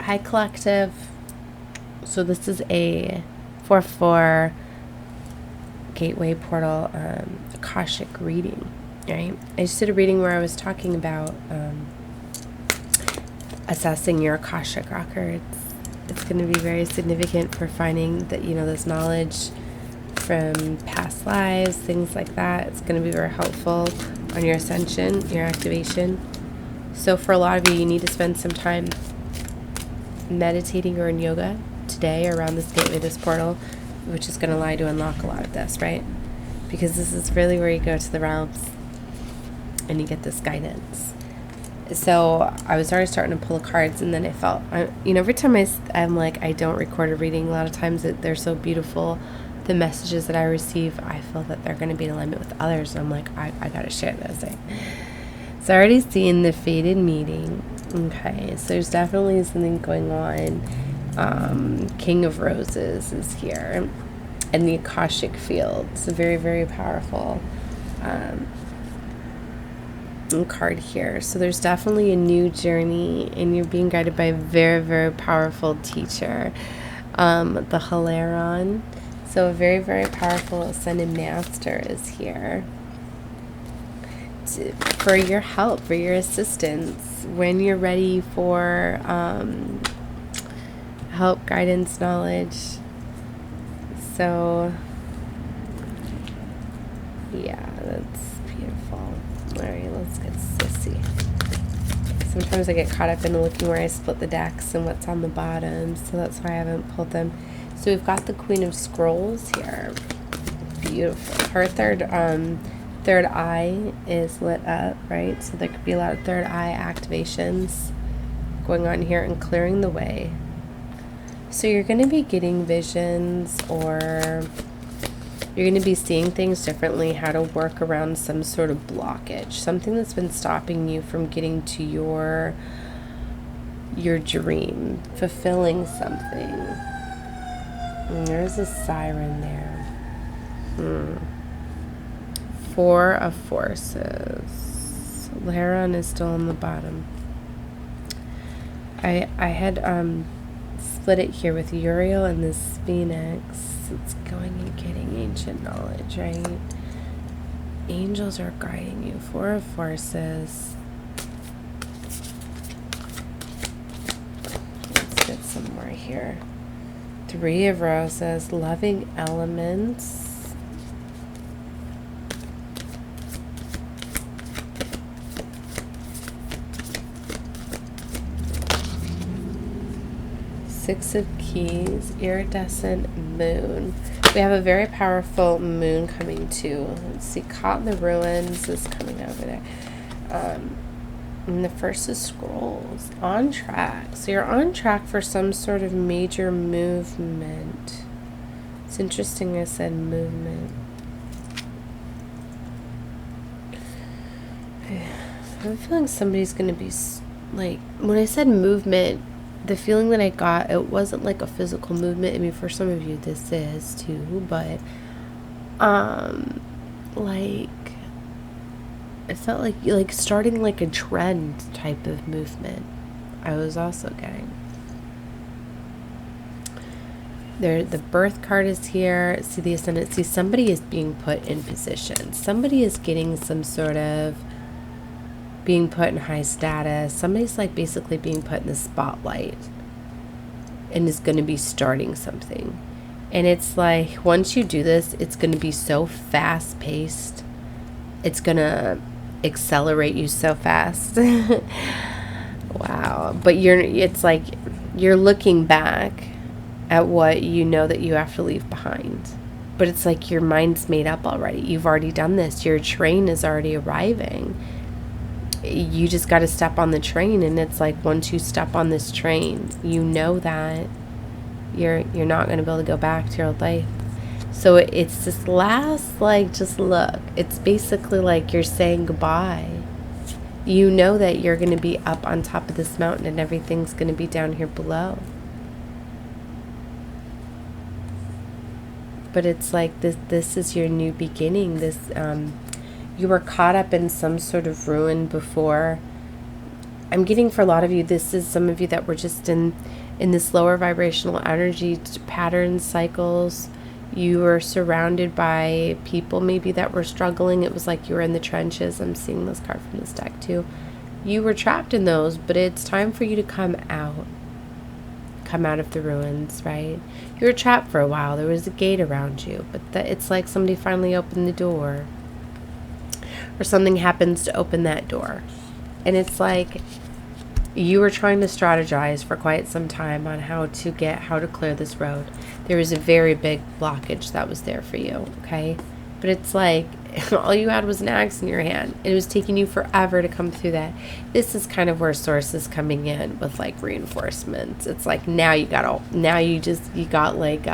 Hi Collective. So this is a 4/4 gateway portal Akashic reading, right? I just did a reading where I was talking about assessing your Akashic records. It's going to be very significant for finding that, this knowledge from past lives, things like that. It's going to be very helpful on your ascension, your activation. So for a lot of you, you need to spend some time meditating or in yoga today around this gateway, this portal, which is going to allow you to unlock a lot of this, right? Because this is really where you go to the realms and you get this guidance. So I was already starting to pull the cards, and then I felt, every time I'm like, I don't record a reading, a lot of times they're so beautiful. The messages that I receive, I feel that they're going to be in alignment with others. And I'm like, I got to share this. Right? So I already seen the fated meeting. Okay, so there's definitely something going on. King of Roses is here. And the Akashic field. It's a very, very powerful card here. So there's definitely a new journey, and you're being guided by a very, very powerful teacher. The Hilaron. So a very, very powerful Ascended Master is here for your help, for your assistance when you're ready for help, guidance, knowledge. So yeah, that's beautiful. Alright, let's get sissy. Sometimes I get caught up in looking where I split the decks and what's on the bottom, so that's why I haven't pulled them. So we've got the Queen of Scrolls here. Beautiful. Her third eye is lit up, right? So there could be a lot of third eye activations going on here and clearing the way. So you're going to be getting visions, or you're going to be seeing things differently, how to work around some sort of blockage, something that's been stopping you from getting to your dream, fulfilling something. And there's a siren there. Four of Forces. Laron is still on the bottom. I had split it here with Uriel and this Phoenix. It's going and getting ancient knowledge, right? Angels are guiding you. Four of Forces. Let's get some more here. Three of Roses. Loving elements. Six of Keys, iridescent moon. We have a very powerful moon coming too. Let's see, Caught in the Ruins is coming over there. And the first is Scrolls. On track. So you're on track for some sort of major movement. It's interesting I said movement. I have a feeling somebody's going to be, like, when I said movement, the feeling that I got, it wasn't like a physical movement. I mean, for some of you this is too, but like it felt like starting like a trend type of movement. I was also getting there. The Birth card is here. See the Ascendant. See, somebody is being put in position. Somebody is getting some sort of being put in high status. Somebody's like basically being put in the spotlight and is going to be starting something. And it's like, once you do this, it's going to be so fast paced. It's going to accelerate you so fast. Wow. But it's like you're looking back at what you know that you have to leave behind. But it's like your mind's made up already. You've already done this. Your train is already arriving. You just got to step on the train, and it's like once you step on this train, you know that you're not going to be able to go back to your old life. So it's this last, like, just look. It's basically like you're saying goodbye. You know that you're going to be up on top of this mountain and everything's going to be down here below. But it's like this is your new beginning. You were caught up in some sort of ruin before, I'm getting for a lot of you, this is some of you that were just in this lower vibrational energy pattern cycles. You were surrounded by people maybe that were struggling. It was like you were in the trenches. I'm seeing this card from this deck too. You were trapped in those, but it's time for you to come out. Come out of the ruins, right? You were trapped for a while. There was a gate around you, but it's like somebody finally opened the door, or something happens to open that door. And it's like you were trying to strategize for quite some time on how to clear this road. There was a very big blockage that was there for you, okay? But it's like all you had was an axe in your hand. It was taking you forever to come through that. This is kind of where Source is coming in with like reinforcements. It's like now you got like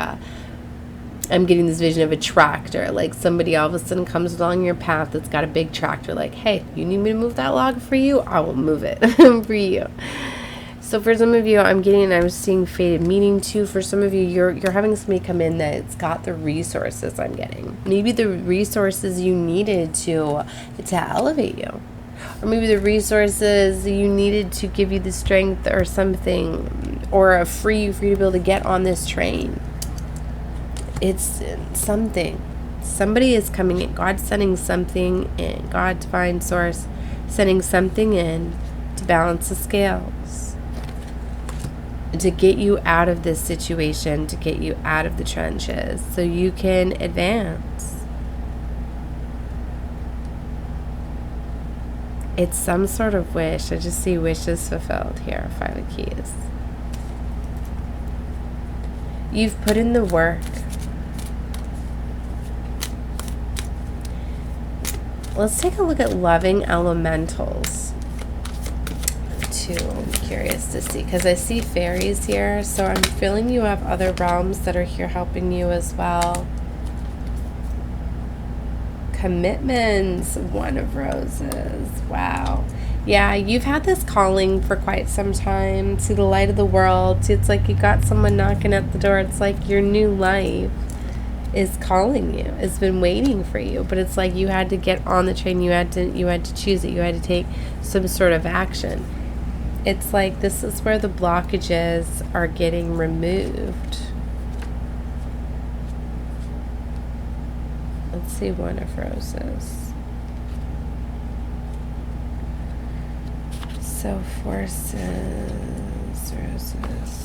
I'm getting this vision of a tractor. Like somebody all of a sudden comes along your path that's got a big tractor. Like, hey, you need me to move that log for you? I will move it for you. So for some of you, I'm seeing fated meaning too. For some of you, you're having somebody come in that's got the resources. I'm getting maybe the resources you needed to elevate you, or maybe the resources you needed to give you the strength or something, or free you to be able to get on this train. It's something. Somebody is coming in. God's sending something in. God, divine source, sending something in to balance the scales, to get you out of this situation, to get you out of the trenches so you can advance. It's some sort of wish. I just see wishes fulfilled here. 5 of Keys. You've put in the work. Let's take a look at loving elementals too. I'm curious to see, because I see fairies here, so I'm feeling you have other realms that are here helping you as well. Commitments, 1 of Roses. Wow. Yeah, you've had this calling for quite some time to the light of the world. It's like you got someone knocking at the door. It's like your new life is calling you. It's been waiting for you, but it's like you had to get on the train. You had to choose it. You had to take some sort of action. It's like this is where the blockages are getting removed. Let's see, 1 of Roses. So forces, roses.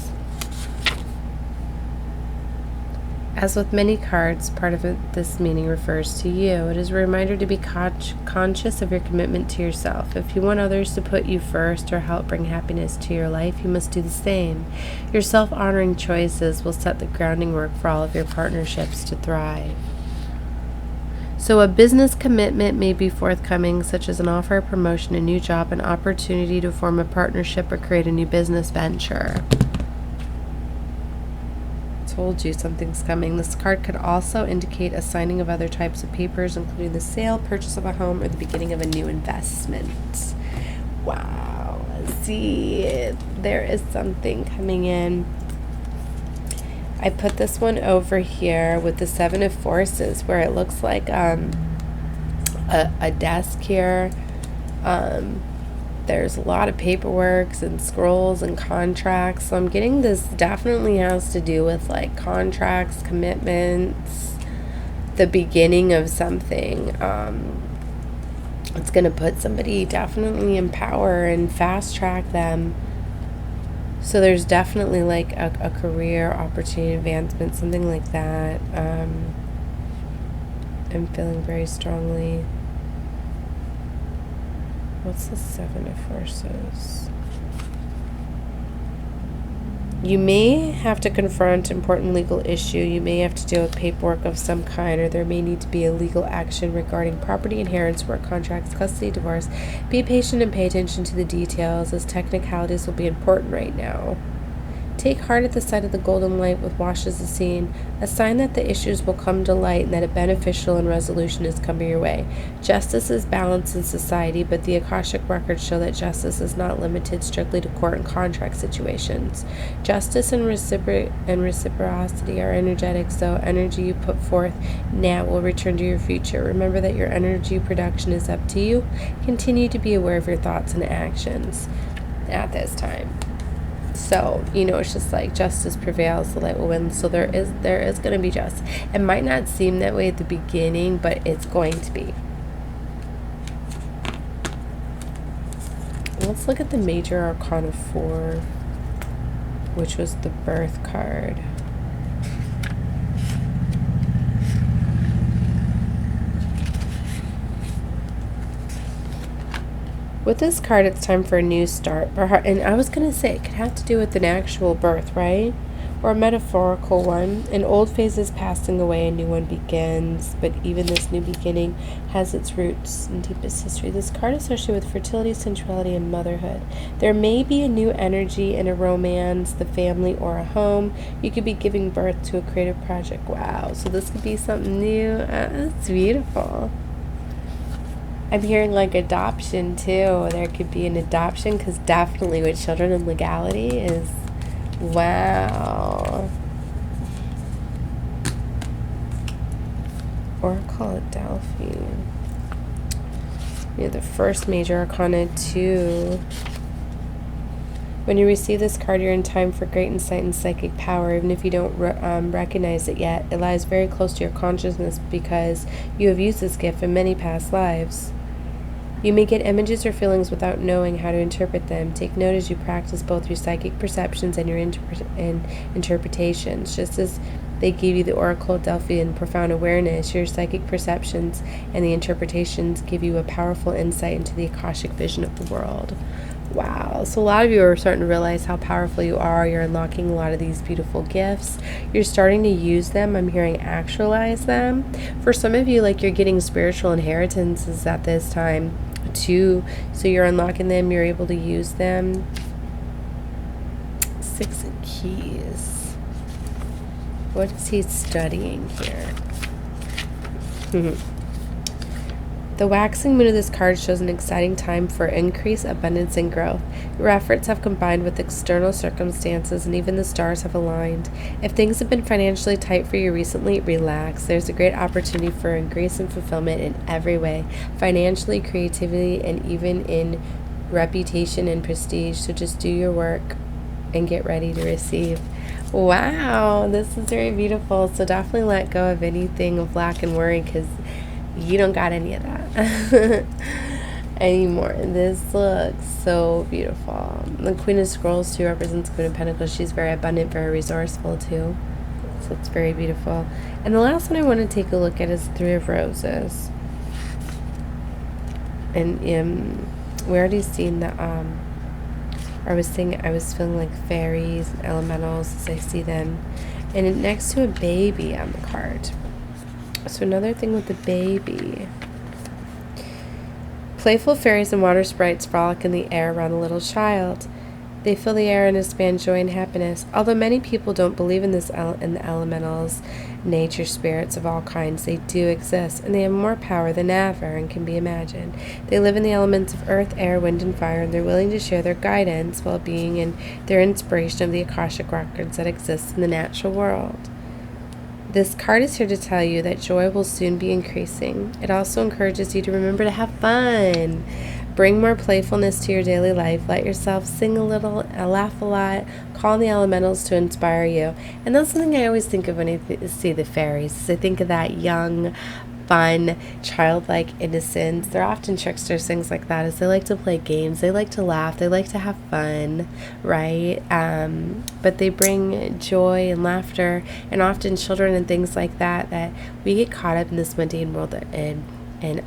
As with many cards, part of this meaning refers to you. It is a reminder to be conscious of your commitment to yourself. If you want others to put you first or help bring happiness to your life, you must do the same. Your self-honoring choices will set the grounding work for all of your partnerships to thrive. So a business commitment may be forthcoming, such as an offer, a promotion, a new job, an opportunity to form a partnership or create a new business venture. Told you something's coming. This card could also indicate a signing of other types of papers, including the sale, purchase of a home, or the beginning of a new investment. Wow. See, there is something coming in. I put this one over here with the 7 of Forces, where it looks like a desk here. There's a lot of paperwork and scrolls and contracts. So I'm getting this definitely has to do with like contracts, commitments, the beginning of something. It's going to put somebody definitely in power and fast track them. So there's definitely like a career opportunity, advancement, something like that. I'm feeling very strongly. What's the 7 of Forces? You may have to confront important legal issue. You may have to deal with paperwork of some kind, or there may need to be a legal action regarding property, inheritance, work contracts, custody, divorce. Be patient and pay attention to the details, as technicalities will be important right now. Take heart at the sight of the golden light with washes the scene, a sign that the issues will come to light and that a beneficial and resolution is coming your way. Justice is balanced in society, but the Akashic records show that justice is not limited strictly to court and contract situations. Justice and reciprocity are energetic, so energy you put forth now will return to your future. Remember that your energy production is up to you. Continue to be aware of your thoughts and actions. at this time. So, you know, it's just like justice prevails, the light will win. So there is going to be justice. It might not seem that way at the beginning, but it's going to be. Let's look at the Major Arcana 4, which was the Birth card. With this card, it's time for a new start. And I was going to say, it could have to do with an actual birth, right? Or a metaphorical one. An old phase is passing away, a new one begins. But even this new beginning has its roots and deepest history. This card is associated with fertility, sensuality, and motherhood. There may be a new energy in a romance, the family, or a home. You could be giving birth to a creative project. Wow. So this could be something new. That's beautiful. I'm hearing like adoption too. There could be an adoption, because definitely with children and legality is, wow. Oracle at Delphi. Yeah, the first Major Arcana 2. When you receive this card, you're in time for great insight and psychic power. Even if you don't recognize it yet, it lies very close to your consciousness because you have used this gift in many past lives. You may get images or feelings without knowing how to interpret them. Take note as you practice both your psychic perceptions and your interpretations. Just as they give you the Oracle of Delphi and profound awareness, your psychic perceptions and the interpretations give you a powerful insight into the Akashic vision of the world. Wow. So a lot of you are starting to realize how powerful you are. You're unlocking a lot of these beautiful gifts. You're starting to use them. I'm hearing actualize them. For some of you, like, you're getting spiritual inheritances at this time too. So you're unlocking them. You're able to use them. 6 of Keys. What is he studying here? The waxing moon of this card shows an exciting time for increase, abundance, and growth. Your efforts have combined with external circumstances, and even the stars have aligned. If things have been financially tight for you recently, relax. There's a great opportunity for increase and fulfillment in every way, financially, creativity, and even in reputation and prestige. So just do your work and get ready to receive. Wow, this is very beautiful. So definitely let go of anything of lack and worry, because you don't got any of that anymore. This looks so beautiful. The Queen of Scrolls too represents Queen of Pentacles. She's very abundant, very resourceful too. So it's very beautiful. And the last one I want to take a look at is 3 of Roses. And we already seen the I was feeling like fairies and elementals as I see them. And next to a baby on the card. So another thing with the baby. Playful fairies and water sprites frolic in the air around the little child. They fill the air and expand joy and happiness. Although many people don't believe in in the elementals, nature spirits of all kinds, they do exist, and they have more power than ever and can be imagined. They live in the elements of earth, air, wind, and fire, and they're willing to share their guidance, well-being, and their inspiration of the Akashic records that exist in the natural world. This card is here to tell you that joy will soon be increasing. It also encourages you to remember to have fun. Bring more playfulness to your daily life. Let yourself sing a little, laugh a lot, call on the elementals to inspire you. And that's something I always think of when I see the fairies. I think of that young, fun, childlike innocence. They're often tricksters, things like that, as they like to play games. They like to laugh. They like to have fun, right? But they bring joy and laughter, and often children and things like that, that we get caught up in this mundane world and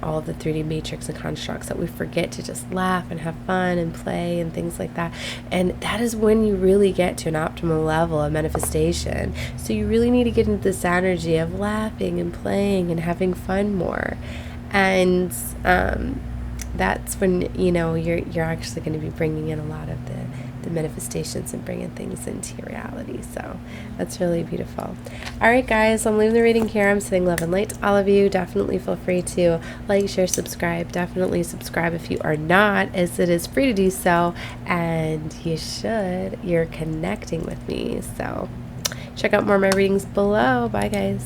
all the 3D matrix and constructs that we forget to just laugh and have fun and play and things like that. And that is when you really get to an optimal level of manifestation. So you really need to get into this energy of laughing and playing and having fun more. And that's when, you know, you're actually going to be bringing in a lot of the manifestations and bringing things into your reality. So that's really beautiful. All right, guys, I'm leaving the reading here. I'm sending love and light to all of you. Definitely feel free to like, share, subscribe. Definitely subscribe if you are not, as it is free to do so, and you should. You're connecting with me. So check out more of my readings below. Bye, guys.